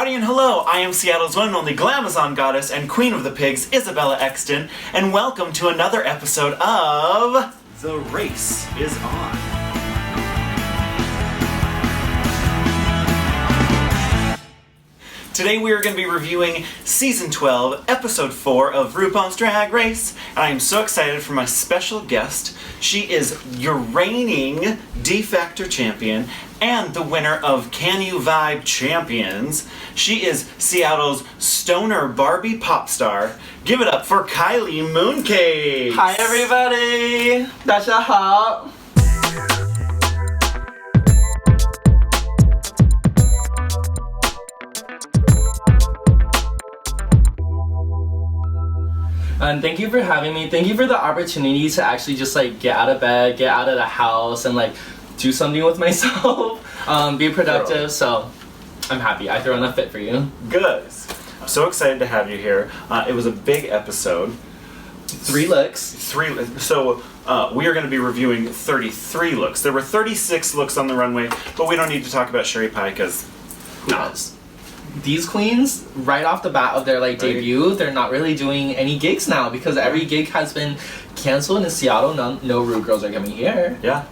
Howdy and hello, I am Seattle's one and only Glamazon goddess and queen of the pigs, IsabellaExtynn, and welcome to another episode of The Race is On. Today we are going to be reviewing Season 12, Episode 4 of RuPaul's Drag Race, and I am so excited for my special guest. She is your reigning de facto champion and the winner of Can You Vibe Champions. She is Seattle's stoner Barbie pop star. Give it up for Kylie Mooncakes! Hi everybody! 大家好! And thank you for having me. Thank you for the opportunity to actually just like get out of bed, get out of the house, and like do something with myself, be productive. So I'm happy. I threw in a fit for you. Good. I'm so excited to have you here. It was a big episode. 3 looks. So we are going to be reviewing 33 looks. There were 36 looks on the runway, but we don't need to talk about Sherry Pie because who knows? These queens, right off the bat of their debut, they're not really doing any gigs now because every gig has been canceled in Seattle. No Ru girls are coming here. Yeah.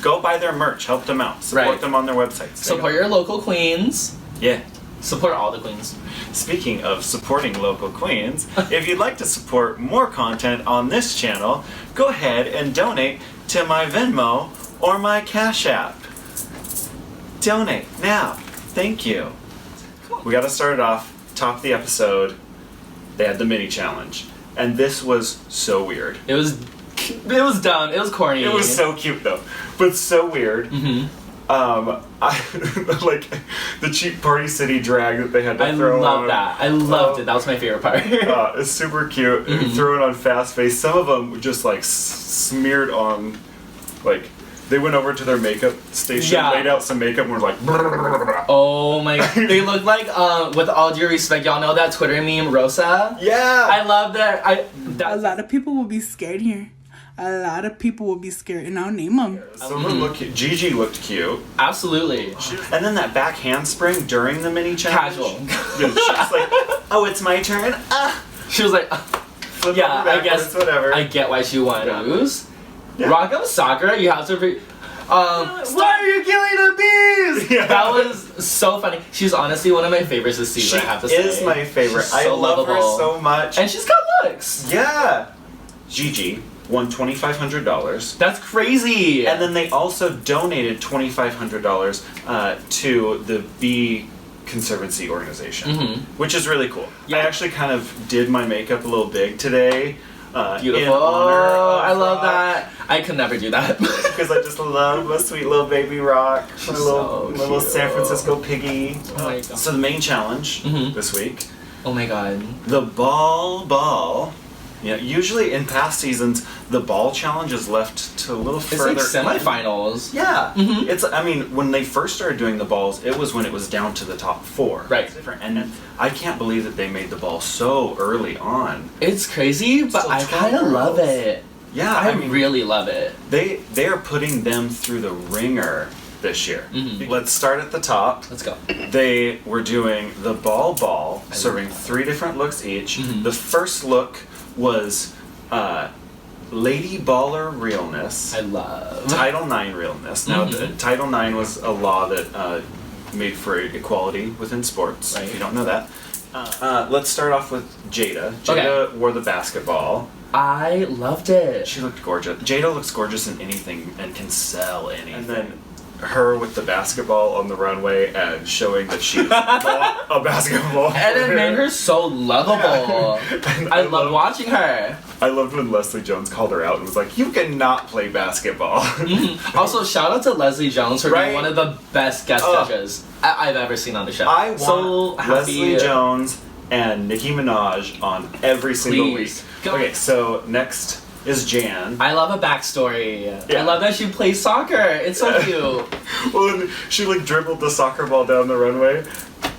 Go buy their merch. Help them out. Support them on their websites. Support your local queens. Yeah. Support all the queens. Speaking of supporting local queens, if you'd like to support more content on this channel, go ahead and donate to my Venmo or my CashApp. Donate now. Thank you. We got to start it off. Top of the episode, they had the mini challenge, and this was so weird. It was dumb. It was corny. It was so cute though, but so weird. Mm-hmm. I like the cheap Party City drag that they had to throw on. I loved that. I loved it. That was my favorite part. It's super cute. Mm-hmm. Threw it on fast face. Some of them were just like smeared on, like. They went over to their makeup station, laid out some makeup, and were like, brrr. Oh my god. They look like, with all due respect, y'all know that Twitter meme, Rosa? Yeah! I love that. A lot of people will be scared here. A lot of people will be scared, and I'll name them. Some of them look cute. Gigi looked cute. Absolutely. And then that back handspring during the mini challenge. Casual. She was like, oh, it's my turn. She was like, yeah, I guess. Whatever. I get why she wanted to lose. Yeah. Rock up Sakura, you have to be. Why are you killing the bees? Yeah. That was so funny. She's honestly one of my favorites this season, I have to say. She is my favorite. She's so I love lovable. her so much. And she's got looks. Yeah. Gigi won $2,500. That's crazy. And then they also donated $2,500 to the Bee Conservancy organization, which is really cool. Yeah. I actually kind of did my makeup a little big today. Beautiful. I love that. I could never do that. Because I just love my sweet little baby Rock. My little San Francisco piggy. Oh my god. So the main challenge this week. Oh my god. The ball. Yeah, usually in past seasons, the ball challenge is left to a little further. It's like semifinals. Yeah. It's. I mean, when they first started doing the balls, it was when it was down to the top 4. Right. It's different. And I can't believe that they made the ball so early on. It's crazy, but I kind of love it. Yeah, I mean, really love it. They are putting them through the ringer this year. Let's start at the top. Let's go. They were doing the ball, serving 3 different looks each. The first look was Lady Baller Realness. I love. Title IX Realness. Now, Title IX was a law that made for equality within sports, if you don't know that. Let's start off with Jada. Jada wore the basketball. I loved it. She looked gorgeous. Jada looks gorgeous in anything and can sell anything. And then her with the basketball on the runway and showing that she's not a basketball player. And it made her so lovable. I loved watching her. I loved when Leslie Jones called her out and was like, you cannot play basketball. Also, shout out to Leslie Jones for being one of the best guest judges I've ever seen on the show. I want Leslie Jones and Nicki Minaj on every single week. Okay, so next is Jan. I love a backstory. Yeah. I love that she plays soccer. It's so cute. Well, she dribbled the soccer ball down the runway,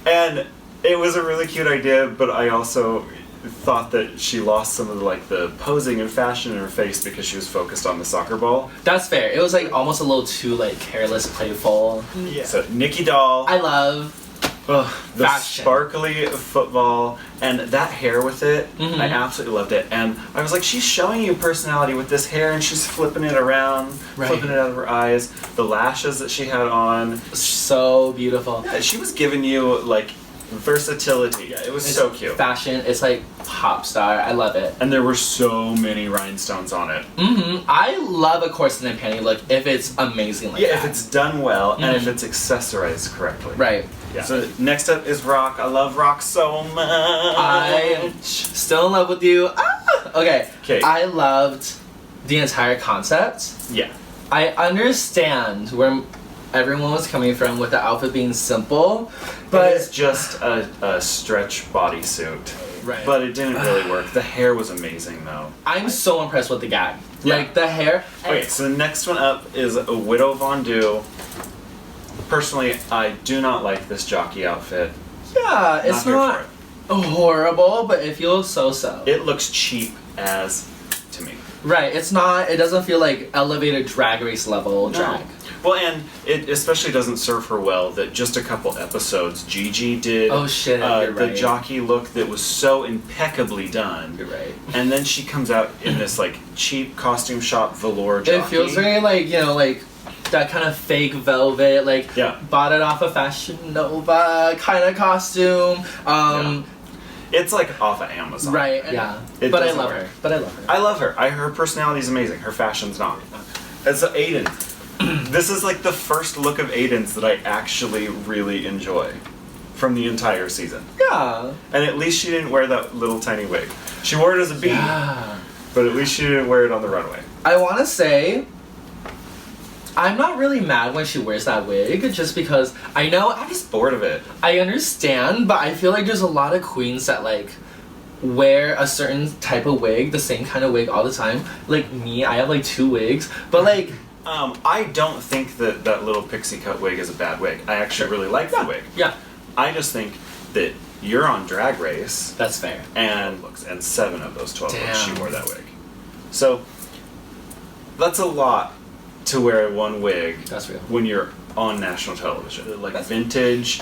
and it was a really cute idea, but I also thought that she lost some of the posing and fashion in her face because she was focused on the soccer ball. That's fair. It was almost a little too careless, playful. Yeah. So Nikki Doll. I love. Ugh, the Fashion. sparkly football and that hair with it, Mhm. I absolutely loved it. And I was like, she's showing you personality with this hair, and she's flipping it around, Right. flipping it out of her eyes. The lashes that she had on, So beautiful. yeah, she was giving you like versatility. Yeah, it was It's so cute. Fashion, it's like pop star. I love it. And there were so many rhinestones on it. I love a corset and panty look if it's amazing like Yeah, that. if it's done well and if Mhm. it's accessorized correctly. Right. Yeah. So next up is Rock. I love Rock so much. I'm still in love with you. Okay. 'Kay. I loved the entire concept. Yeah. I understand where everyone was coming from with the outfit being simple, but it's just a stretch bodysuit. Right. But it didn't really work. The hair was amazing though. I'm so impressed with the gag. Yeah. Like the hair. Okay, so the next one up is a Widow Von Du. Personally, I do not like this jockey outfit. Yeah, it's here not horrible, but it feels so. It looks cheap as to me. Right, it's not. It doesn't feel like elevated drag race level drag. Well, and it especially doesn't serve her well that just a couple episodes Gigi did Oh shit, you're the right. jockey look that was so impeccably done. You're right. And then she comes out in this like cheap costume shop velour jockey. It feels very like, you know, like that kind of fake velvet, like Yeah. bought it off of Fashion Nova kind of costume. It's like off of Amazon. Right, yeah. It But I doesn't love work. her. But I love her. I love her. Her personality is amazing. Her fashion's not. And so Aiden, this is like the first look of Aiden's that I actually really enjoy from the entire season. Yeah. And at least she didn't wear that little tiny wig. She wore it as a bee, Yeah. but at least she didn't wear it on the runway. I want to say, I'm not really mad when she wears that wig, just because I know, I'm just bored of it. I understand, but I feel like there's a lot of queens that like wear a certain type of wig, the same kind of wig all the time. Like me, I have like 2 wigs, but like, I don't think that that little pixie cut wig is a bad wig. I actually really like the wig. yeah, I just think that you're on Drag Race, that's fair. and 7 of those 12 looks she Damn. wore that wig. So that's a lot to wear one wig That's real. when you're on national television. Like That's- vintage,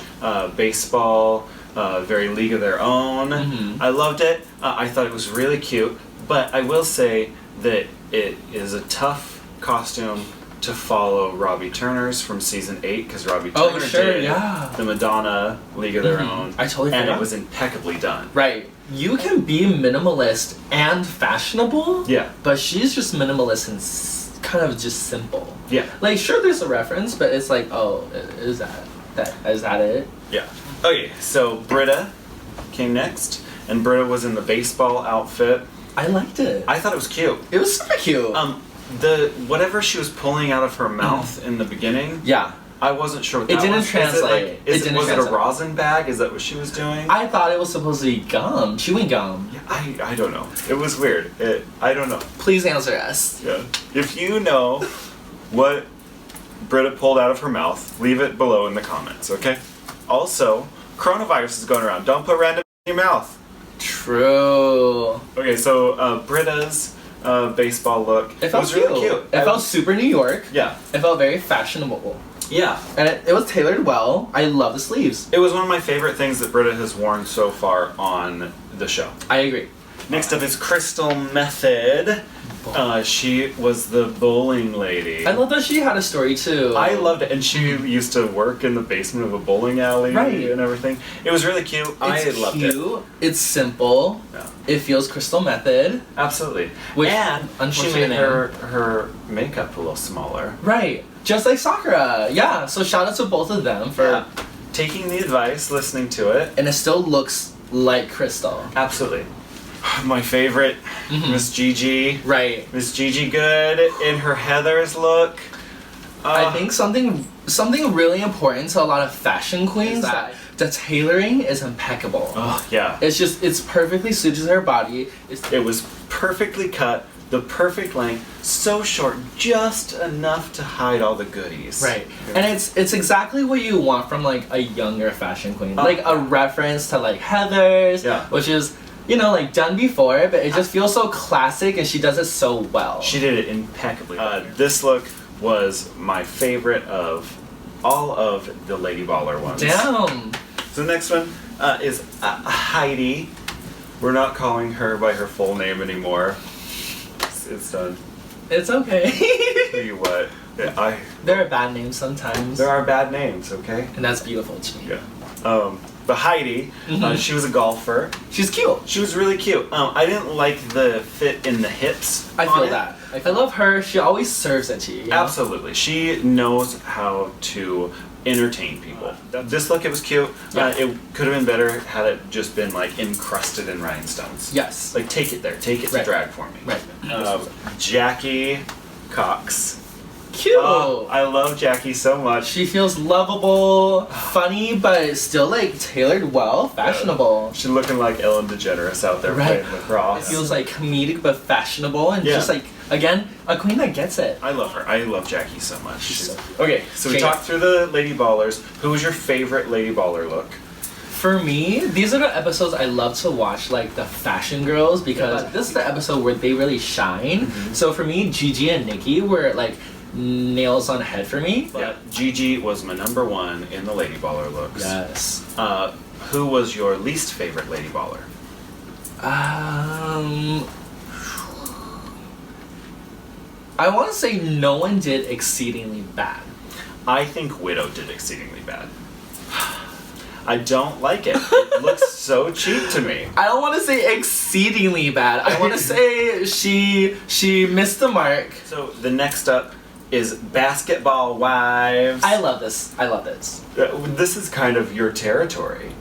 baseball, very League of Their Own. Mhm. I loved it. I thought it was really cute, but I will say that it is a tough costume to follow Robbie Turner's from season 8 because Robbie Oh, Turner sure, did yeah. the Madonna League of Their Mhm. Own. I totally and forgot. it was impeccably done. Right. You can be minimalist and fashionable. Yeah. But she's just minimalist and kind of just simple. Yeah. Like, sure, there's a reference, but it's like, oh, is that it? Yeah. Okay, so Britta came next, and Britta was in the baseball outfit. I liked it. I thought it was cute. It was super cute. The whatever she was pulling out of her mouth in the beginning, yeah. I wasn't sure what It that didn't was. translate. Was It it a translate. rosin bag? Is that what she was doing? I thought it was supposed to be gum, chewing gum. Yeah, I don't know. It was weird. I don't know. Please answer us. Yeah. If you know what Britta pulled out of her mouth, leave it below in the comments, okay? Also, coronavirus is going around. Don't put random in your mouth. True. Okay, so Britta's baseball look It felt was really cute. It felt super New York. Yeah. It felt very fashionable. Yeah. And it was tailored well. I love the sleeves. It was one of my favorite things that Britta has worn so far on the show. I agree. Next up is Crystal Method. She was the bowling lady. I love that she had a story too. I loved it, and she used to work in the basement of a bowling alley Right. and everything. It was really cute. I It's loved cute. it. It's simple. Yeah. It feels Crystal Method. Absolutely. Which, and she unfortunately, made her makeup a little smaller. Right. Just like Sakura. Yeah. So shout out to both of them for. Taking the advice, listening to it. And it still looks like Crystal. Absolutely. My favorite, Miss Gigi. Right. Miss Gigi Good in her Heathers look. I think something really important to a lot of fashion queens Is that the tailoring is impeccable. Oh, yeah. It's perfectly suited to her body. It was perfectly cut, the perfect length, so short, just enough to hide all the goodies. Right. And it's exactly what you want from like a younger fashion queen. Like a reference to like Heathers, Yeah. which is, you know, like done before, but it just feels so classic and she does it so well. She did it impeccably. This look was my favorite of all of the Lady Baller ones. Damn. So the next one is Heidi. We're not calling her by her full name anymore. It's done. It's okay. Tell you what, There are bad names sometimes. there are bad names, okay? And that's beautiful to me. Yeah. But Heidi, she was a golfer. She's cute. She was really cute. I didn't like the fit in the hips. I feel that. I love her. She always serves it to you. You know? Absolutely. She knows how to entertain people. This look, it was cute. Yeah. It could have been better had it just been like encrusted in rhinestones. Yes. Like take it there. Take it to drag for me. Right. Jackie Cox. Cute. Oh, I love Jackie so much. She feels lovable, funny, but still like tailored well, fashionable. She's looking like Ellen DeGeneres out there playing lacrosse. It feels like comedic but fashionable and just like, again, a queen that gets it. I love her. I love Jackie so much. She's so cute. Okay, so we talked through the Lady Ballers. Who was your favorite Lady Baller look? For me, these are the episodes I love to watch, like the fashion girls, because this is the episode where they really shine. So for me, Gigi and Nikki were like nails on head for me. Yeah, Gigi was my number one in the Lady Baller looks. Yes. Who was your least favorite Lady Baller? I want to say no one did exceedingly bad. I think Widow did exceedingly bad. I don't like it. It looks so cheap to me. I don't want to say exceedingly bad. I want to say she missed the mark. So the next up is Basketball Wives. I love this. I love this. This is kind of your territory.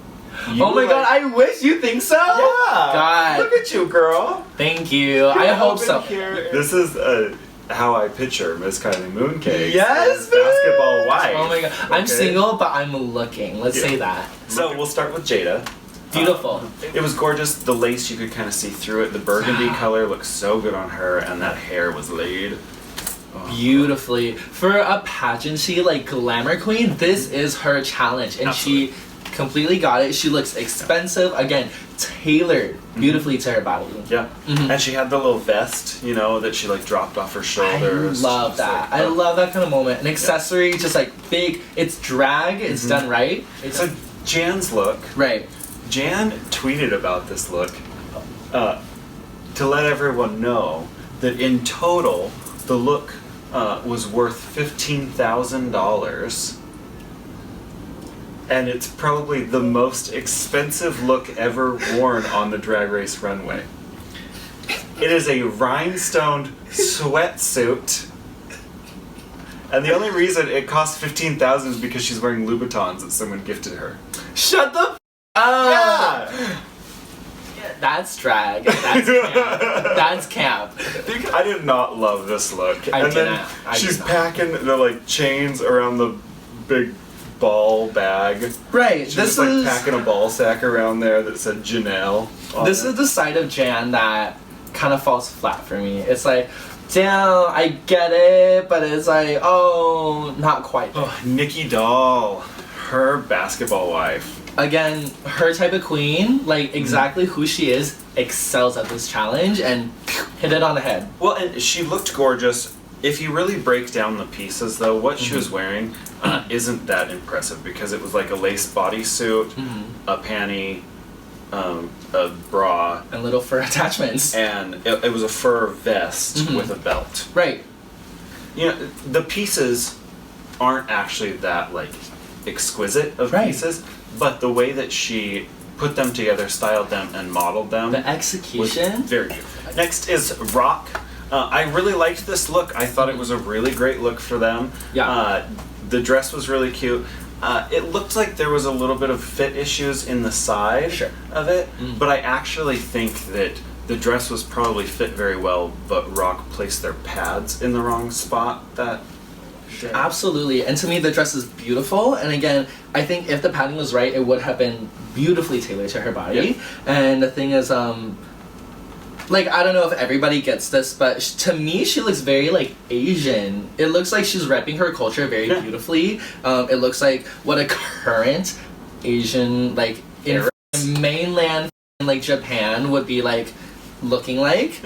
Oh my god, I wish you think so. Yeah. God. Look at you, girl. Thank you. I hope so. This is how I picture Miss Kylie Mooncakes. Yes, Basketball Wife. Oh my god. I'm single, but I'm looking. Let's say that. So we'll start with Jada. Beautiful. It was gorgeous. The lace, you could kind of see through it. The burgundy color looked so good on her, and that hair was laid beautifully. For a pageantry like glamour queen, this is her challenge, and she completely got it. She looks expensive, again, tailored beautifully to her body. Yeah. And she had the little vest, you know, that she like dropped off her shoulders. I love that. I love that kind of moment. An accessory, just like big, it's drag, it's done right. So Jan's look. Right. Jan tweeted about this look to let everyone know that in total, the look was worth $15,000. And it's probably the most expensive look ever worn on the Drag Race runway. It is a rhinestoned sweatsuit. And the only reason it cost $15,000 is because she's wearing Louboutins that someone gifted her. Shut the up! Yeah! That's drag. That's camp. That's camp. I did not love this look. She's packing the like chains around the big ball bag. Right. She this was is like packing a ball sack around there that said Janelle. This is the side of Jan that kind of falls flat for me. It's like, damn, I get it, but it's like, oh, not quite. Oh, Nikki Doll, her basketball wife. Again, her type of queen, like exactly who she is, excels at this challenge and hit it on the head. Well, and she looked gorgeous. If you really break down the pieces, though, what she was wearing isn't that impressive because it was like a lace bodysuit, a panty, a bra, and little fur attachments, and it was a fur vest with a belt. Right. You know, the pieces aren't actually that like exquisite of pieces, but the way that she put them together, styled them, and modeled them, the execution, was very beautiful. Next is Rock. I really liked this look. I thought it was a really great look for them. Yeah. The dress was really cute. It looked like there was a little bit of fit issues in the side of it, but I actually think that the dress was probably fit very well, but Rock placed their pads in the wrong spot. Absolutely, and to me the dress is beautiful, and again, I think if the padding was right, it would have been beautifully tailored to her body. Yep. And the thing is, like, I don't know if everybody gets this, but to me, she looks very, like, Asian. It looks like she's repping her culture very beautifully. It looks like what a current Asian, like, in mainland, like, Japan would be, like, looking like.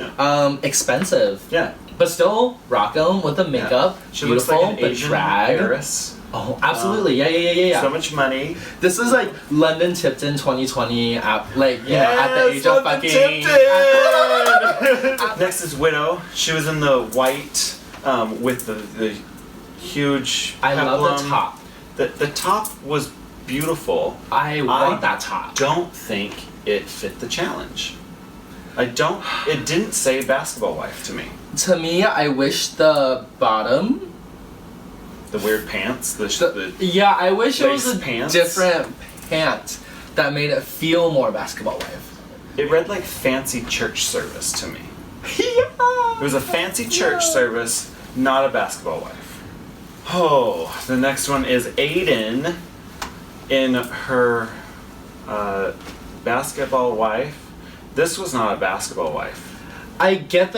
Expensive. Yeah. But still, rock 'em with the makeup. She beautiful, looks like an but Asian drag. heiress. Oh, absolutely. Yeah. So much money. This is like London Tipton 2020 at at the age of London fucking. Tipton! Next is Widow. She was in the white with the huge I love the peplum. top. The top was beautiful. I want that top. Don't think it fit the challenge. It didn't say basketball wife to me. To me, I wish the bottom. The weird pants. Yeah, I wish it was lace a pants. different pant that made it feel more basketball wife. It read like fancy church service to me. Yeah. It was a fancy church service, not a basketball wife. Oh, the next one is Aiden in her basketball wife. This was not a basketball wife. I get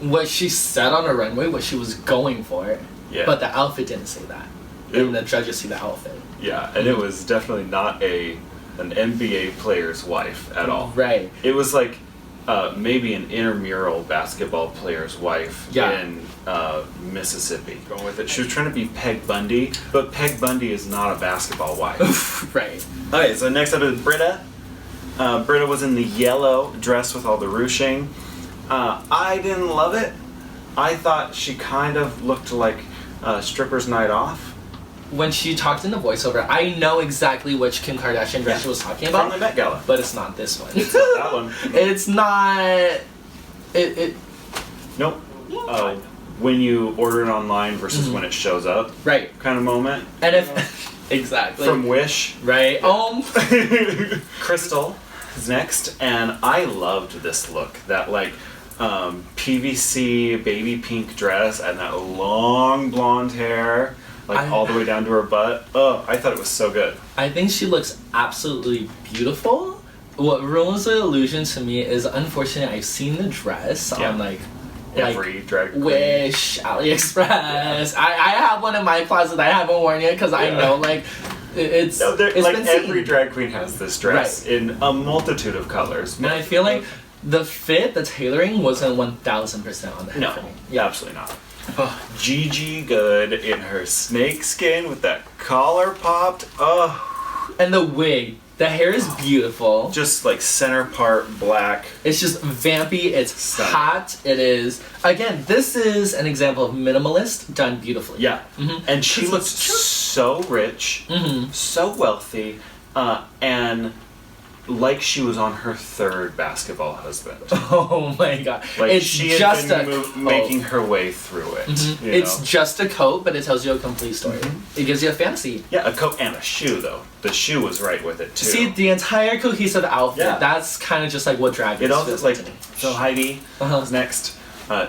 what she said on the runway, what she was going for. Yeah. But the outfit didn't say that. And the judges see the outfit. Yeah, and it was definitely not an NBA player's wife at all. Right. It was like maybe an intramural basketball player's wife in Mississippi. Going with it. She was trying to be Peg Bundy, but Peg Bundy is not a basketball wife. Right. Okay, so next up is Britta. Britta was in the yellow dress with all the ruching. I didn't love it. I thought she kind of looked like Stripper's Night Off. When she talked in the voiceover, I know exactly which Kim Kardashian dress she was talking about. From the Met Gala. But it's not this one. It's not that one. It's not. It. Nope. When you order it online versus when it shows up. Right. Kind of moment. And if exactly. From Wish. Right. Crystal is next, and I loved this look. That PVC baby pink dress and that long blonde hair, all the way down to her butt. Oh, I thought it was so good. I think she looks absolutely beautiful. What ruins the illusion to me is, unfortunately, I've seen the dress on every drag queen. Wish, AliExpress. I have one in my closet that I haven't worn yet because I know it's been every seen. drag queen has this dress in a multitude of colors. And I feel like the fit, the tailoring wasn't 1,000% on the head for me. Yeah, absolutely not. Oh, Gigi Good in her snake skin with that collar popped. Oh. And the wig. The hair is beautiful. Just center part black. It's just vampy. It's stunning. Hot. It is. Again, this is an example of minimalist done beautifully. Yeah. Mm-hmm. And she looks so rich, so wealthy, and like she was on her third basketball husband. Oh my god. It's she had been making her way through it. Mm-hmm. It's just a coat, but it tells you a complete story. Mm-hmm. It gives you a fantasy. Yeah, a coat and a shoe, though. The shoe was right with it, too. See, the entire cohesive outfit, that's kind of just what drag is. It also so Heidi was next.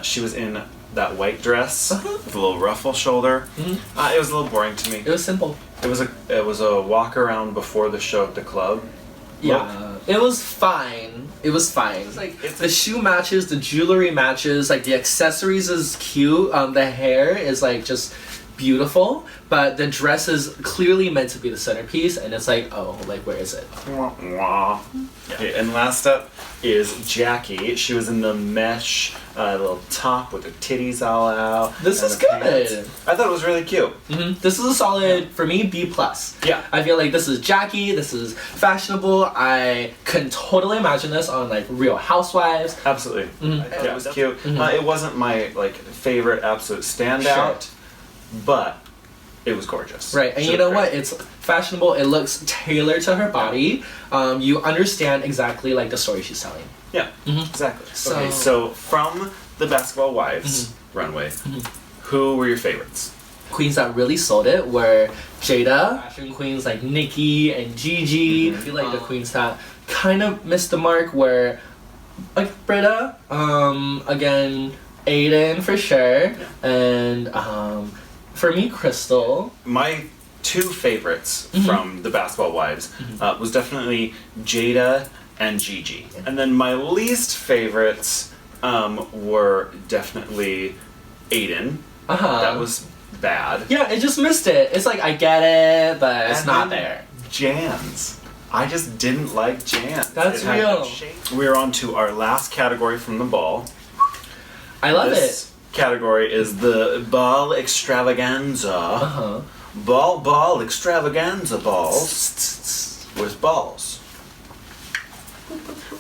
She was in that white dress with a little ruffle shoulder. Mm-hmm. It was a little boring to me. It was simple. It was a walk around before the show at the club. Yeah, it was fine. It was fine. It's the shoe matches, the jewelry matches, the accessories is cute. The hair is just beautiful, but the dress is clearly meant to be the centerpiece, and it's where is it? Okay, and last up is Jackie. She was in the mesh little top with her titties all out. This is good. Pants. I thought it was really cute. Mm-hmm. This is a solid, for me, B+. Yeah. I feel like this is Jackie, this is fashionable. I can totally imagine this on Real Housewives. Absolutely. Mm-hmm. I thought it was cute. Mm-hmm. It wasn't my favorite absolute standout, but it was gorgeous. Right, and you know what? It's fashionable. It looks tailored to her body. You understand exactly the story she's telling. Yeah, exactly. So from the Basketball Wives runway, who were your favorites? Queens that really sold it were Jada, fashion queens like Nikki and Gigi. I feel the queens that kind of missed the mark were Britta, again, Aiden for sure, and for me, Crystal. My two favorites from the Basketball Wives was definitely Jada and Gigi. And then my least favorites were definitely Aiden. That was bad. Yeah, it just missed it. It's I get it, but it's not there. Jans. I just didn't like Jans. That's real. We're on to our last category from the ball. I love it. Category is the ball extravaganza. ball extravaganza balls with balls.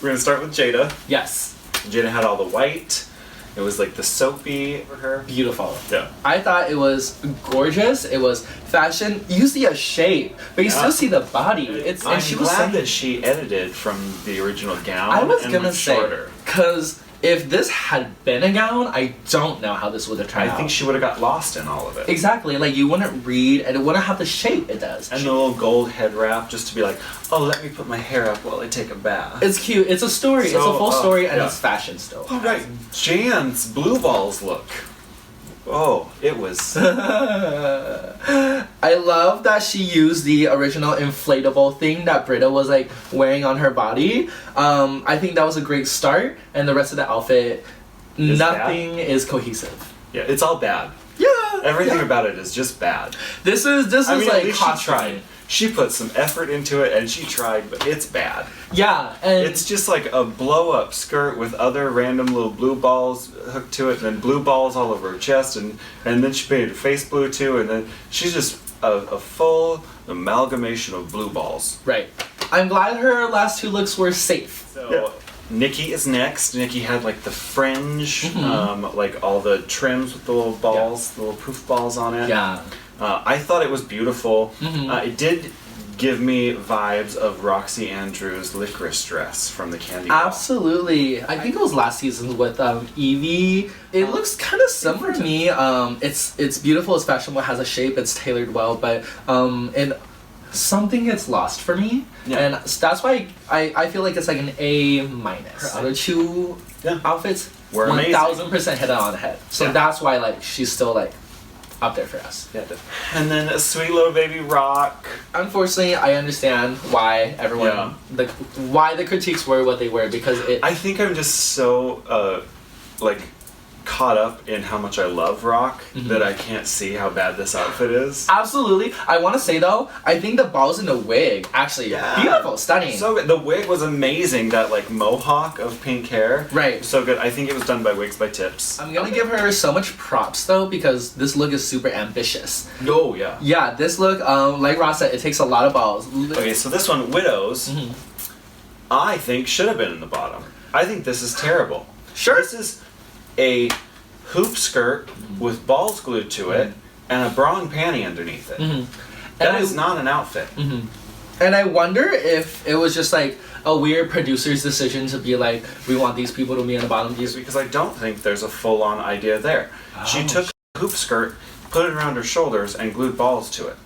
We're gonna start with Jada. Yes. Jada had all the white. It was like the soapy for her. Beautiful. Yeah. I thought it was gorgeous. It was fashion. You see a shape, but you still see the body. I'm glad that she edited from the original gown. I was and gonna went say, shorter. because if this had been a gown, I don't know how this would have turned out. I think she would have got lost in all of it. Exactly. Like, you wouldn't read, and it wouldn't have the shape it does. And the little gold head wrap, just to be like, oh, let me put my hair up while I take a bath. It's cute. It's a story. So, it's a full story, and yeah. it's fashion still. All right, Jan's blue balls look. Oh, it was. I love that she used the original inflatable thing that Britta was like wearing on her body. I think that was a great start, and the rest of the outfit, nothing is cohesive. Yeah, it's all bad. Yeah. Everything about it is just bad. This is I mean, like at least she costuming. tried. She put some effort into it, and she tried, but it's bad. Yeah, and It's just like a blow-up skirt with other random little blue balls hooked to it, and then blue balls all over her chest, and then she painted her face blue too, and then she's just a full amalgamation of blue balls. right. I'm glad her last two looks were safe. So Nikki is next. Nikki had like the fringe, Mm-hmm. like all the trims with the little balls, the little poof balls on it. Yeah. I thought it was beautiful. Mm-hmm. It did give me vibes of Roxy Andrews' licorice dress from the Candy Ball. Absolutely. I think it was last season with Evie. It looks kind of similar to me. It's beautiful, it's fashionable, it has a shape, it's tailored well, but and something gets lost for me. Yeah. And that's why I feel like it's like an A minus. Her other two outfits Were amazing. 1000% hit it on the head. So that's why like she's still like up there for us. Yeah. And then a sweet little baby Rock. Unfortunately, I understand why everyone why the critiques were what they were, because I think I'm just so like caught up in how much I love Rock that I can't see how bad this outfit is. Absolutely. I want to say though, I think the balls in the wig actually beautiful, stunning. So good. The wig was amazing. That like mohawk of pink hair. Right. So good. I think it was done by Wigs by Tips. I'm gonna give her so much props though, because this look is super ambitious. Oh yeah. Yeah, this look, like Ross said, it takes a lot of balls. Okay, so this one, Widows, I think should have been in the bottom. I think this is terrible. Sure. This is a hoop skirt with balls glued to it and a bra and panty underneath it. That is not an outfit. And I wonder if it was just like a weird producer's decision to be like, we want these people to be in the bottom. Because I don't think there's a full-on idea there. She took a hoop skirt, put it around her shoulders, and glued balls to it.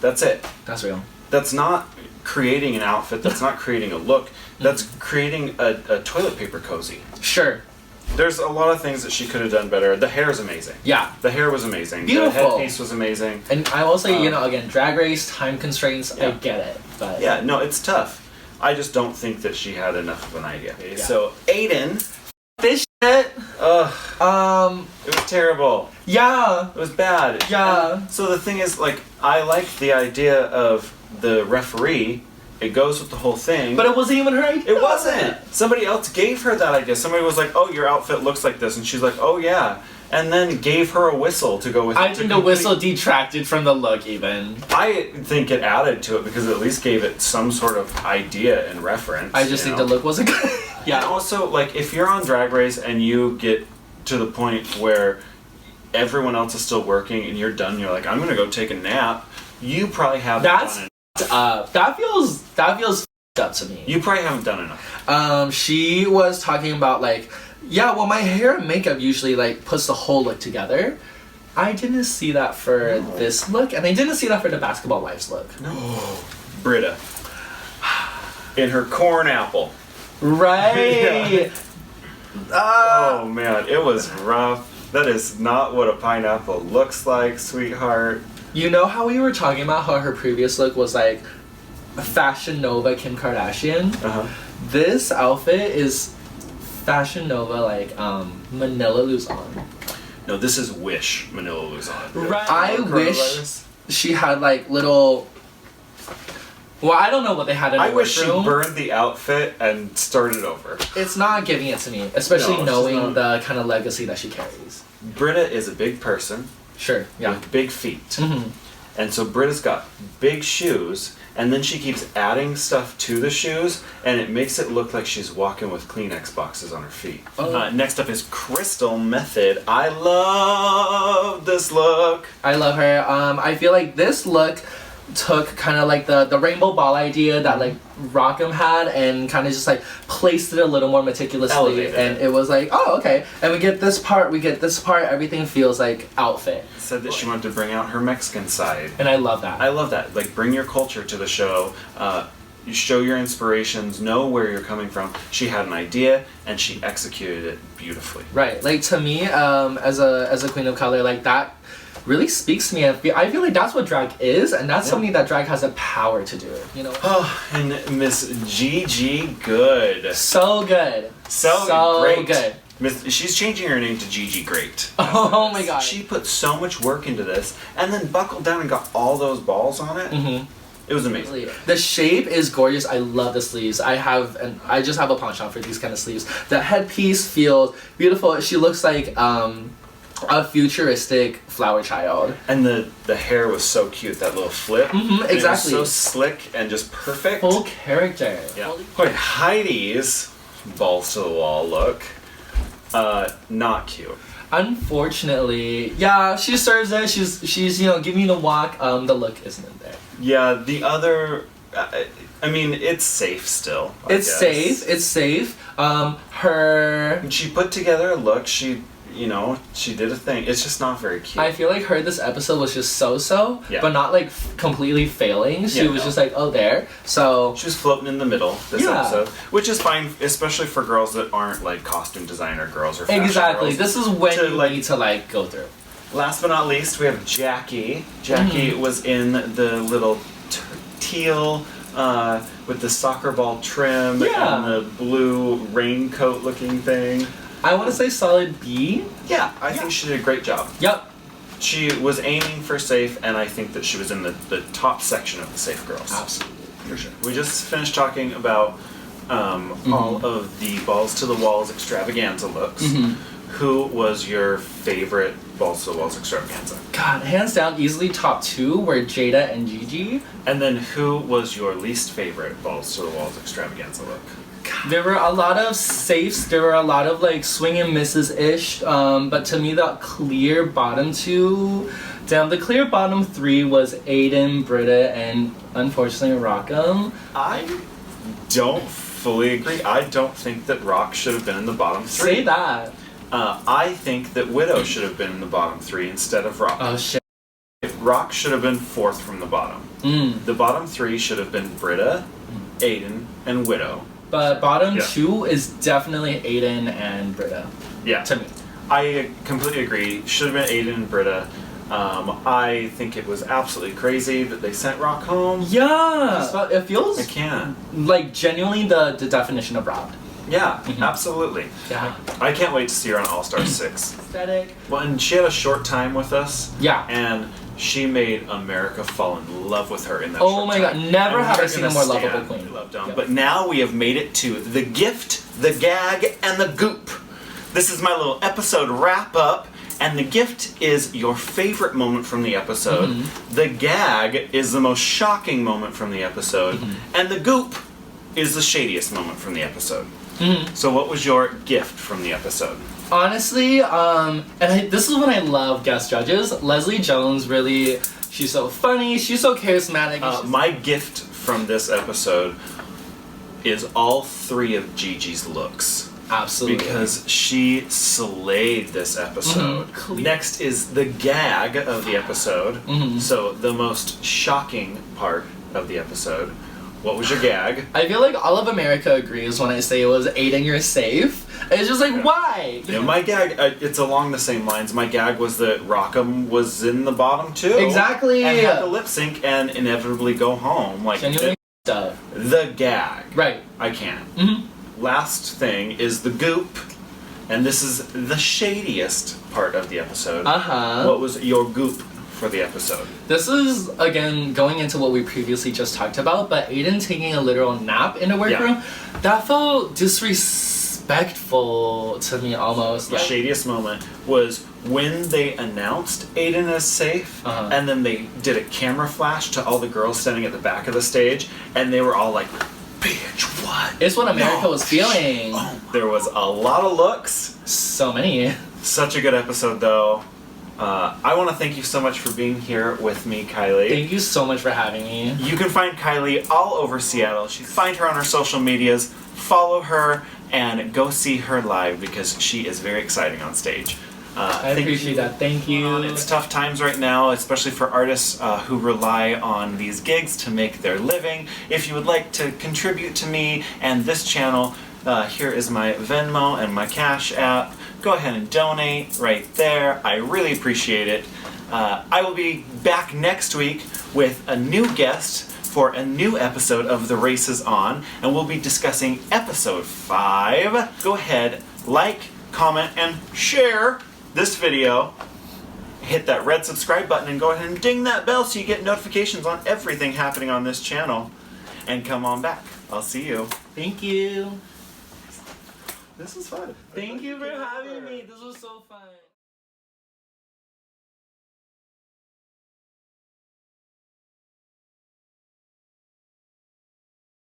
That's it. That's real. That's not creating an outfit. That's not creating a look. That's creating a toilet paper cozy. Sure. There's a lot of things that she could have done better. The hair is amazing. Yeah. The hair was amazing. Beautiful. The headpiece was amazing. And I will say, again, Drag Race, time constraints, I get it. But yeah, no, it's tough. I just don't think that she had enough of an idea. Okay, so Aiden. This shit. Ugh. It was terrible. Yeah. It was bad. Yeah. And so the thing is, like, I like the idea of the referee. It goes with the whole thing. But it wasn't even her idea. It wasn't. Somebody else gave her that idea. Somebody was like, "Oh, your outfit looks like this," and she's like, "Oh yeah," and then gave her a whistle to go with. I think the whistle detracted from the look. Even I think it added to it because it at least gave it some sort of idea and reference. I just think the look wasn't good. Yeah. And also, like, if you're on Drag Race and you get to the point where everyone else is still working and you're done, you're like, "I'm gonna go take a nap." You probably haven't done it. That feels f***ed up to me. You probably haven't done enough. She was talking about like, yeah, well, my hair and makeup usually like puts the whole look together. I didn't see that for this look, and I didn't see that for the Basketball Wives look. No. Britta. In her corn apple. Right. Oh man, it was rough. That is not what a pineapple looks like, sweetheart. You know how we were talking about how her previous look was like Fashion Nova Kim Kardashian? This outfit is Fashion Nova like Manila Luzon. No, this is Wish Manila Luzon. Right. I wish she had like little. Well, I don't know what they had in her I wish she room. burned the outfit and started over. It's not giving it to me, especially knowing the kind of legacy that she carries. Britta is a big person. Sure, yeah. With big feet. And so Britta's got big shoes, and then she keeps adding stuff to the shoes, and it makes it look like she's walking with Kleenex boxes on her feet. Next up is Crystal Method. I love this look. I love her. I feel like this look took kind of like the rainbow ball idea that like Rockham had and kind of just like placed it a little more meticulously. Elevated and it was like, oh, okay. And we get this part, everything feels like outfit. Said that she wanted to bring out her Mexican side. And I love that. I love that. Like, bring your culture to the show. You show your inspirations, know where you're coming from. She had an idea and she executed it beautifully. Right. Like, to me, as a queen of color, like that really speaks to me. I feel like that's what drag is, and that's something that drag has the power to do, you know? Oh, and Miss Gigi Good. So good. So great. Good. She's changing her name to Gigi Great. Oh my god. She put so much work into this, and then buckled down and got all those balls on it. Mm-hmm. It was amazing. The shape is gorgeous. I love the sleeves. I just have a penchant for these kind of sleeves. The headpiece feels beautiful. She looks like a futuristic flower child. And the hair was so cute, that little flip. Mm-hmm, exactly. It was so slick and just perfect. Full character. Yeah. Okay, Heidi's balls to the wall look, not cute. Unfortunately, yeah, she serves it. She's giving you the walk. The look isn't there. Yeah, the other, I mean, it's safe still. I guess. It's safe. Her. She put together a look. She did a thing. It's just not very cute. I feel like this episode was just so, yeah. but not like completely failing. She was just like, oh, there. So she was floating in the middle this episode, which is fine, especially for girls that aren't like costume designer girls or fashion girls. This is when you need to like go through. Last but not least, we have Jackie. Jackie was in the little teal with the soccer ball trim and the blue raincoat looking thing. I want to say solid B. Yeah, I think she did a great job. Yep. She was aiming for safe, and I think that she was in the top section of the safe girls. Absolutely. For sure. We just finished talking about all of the Balls to the Walls extravaganza looks. Who was your favorite Balls to the Walls extravaganza? God, hands down, easily top 2 were Jada and Gigi. And then who was your least favorite Balls to the Walls extravaganza look? There were a lot of safes. There were a lot of like swing and misses-ish. But to me, the clear bottom 2, the clear bottom 3 was Aiden, Britta, and unfortunately Rockham. I don't fully agree. I don't think that Rock should have been in the bottom 3. Say that. I think that Widow should have been in the bottom 3 instead of Rock. Oh shit. Rock should have been 4th from the bottom. The bottom 3 should have been Britta, Aiden, and Widow. But bottom 2 is definitely Aiden and Britta. Yeah. To me. I completely agree. Should have been Aiden and Britta. I think it was absolutely crazy that they sent Rock home. Yeah. It feels I can't. like genuinely the definition of robbed. Yeah, absolutely. Yeah. I can't wait to see her on All Star 6. Aesthetic. Well, and she had a short time with us. Yeah. And she made America fall in love with her in that short time. Oh my god, never have I seen a more lovable queen. But now we have made it to the gift, the gag, and the goop. This is my little episode wrap up. And the gift is your favorite moment from the episode. The gag is the most shocking moment from the episode. And the goop is the shadiest moment from the episode. So what was your gift from the episode? Honestly, this is when I love guest judges. Leslie Jones really, she's so funny, she's so charismatic. My gift from this episode is all 3 of Gigi's looks. Absolutely. Because she slayed this episode. Next is the gag of the episode. So the most shocking part of the episode. What was your gag? I feel like all of America agrees when I say it was Aiden, you're safe. It's just like, why? Yeah, my gag, it's along the same lines. My gag was that Rockham was in the bottom 2. Exactly. And had to lip sync and inevitably go home. Like genuinely stuff. The gag. Right. I can't. Last thing is the goop. And this is the shadiest part of the episode. What was your goop for the episode? This is, again, going into what we previously just talked about, but Aiden taking a literal nap in the workroom, that felt disrespectful. disrespectful to me almost. The Like, shadiest moment was when they announced Aiden is safe, and then they did a camera flash to all the girls standing at the back of the stage, and they were all like, "Bitch, what?" it's what America was feeling. Oh, there was a lot of looks. So many. Such a good episode, though. I want to thank you so much for being here with me, Kylie. Thank you so much for having me. You can find Kylie all over Seattle. Find her on her social medias, follow her, and go see her live because she is very exciting on stage. I appreciate that. Thank you. It's tough times right now, especially for artists who rely on these gigs to make their living. If you would like to contribute to me and this channel, here is my Venmo and my CashApp. Go ahead and donate right there. I really appreciate it. I will be back next week with a new guest for a new episode of The Race Is On, and we'll be discussing episode 5. Go ahead, like, comment, and share this video. Hit that red subscribe button and go ahead and ding that bell so you get notifications on everything happening on this channel. And come on back. I'll see you. Thank you. This was fun. Thank you for having me. This was so fun.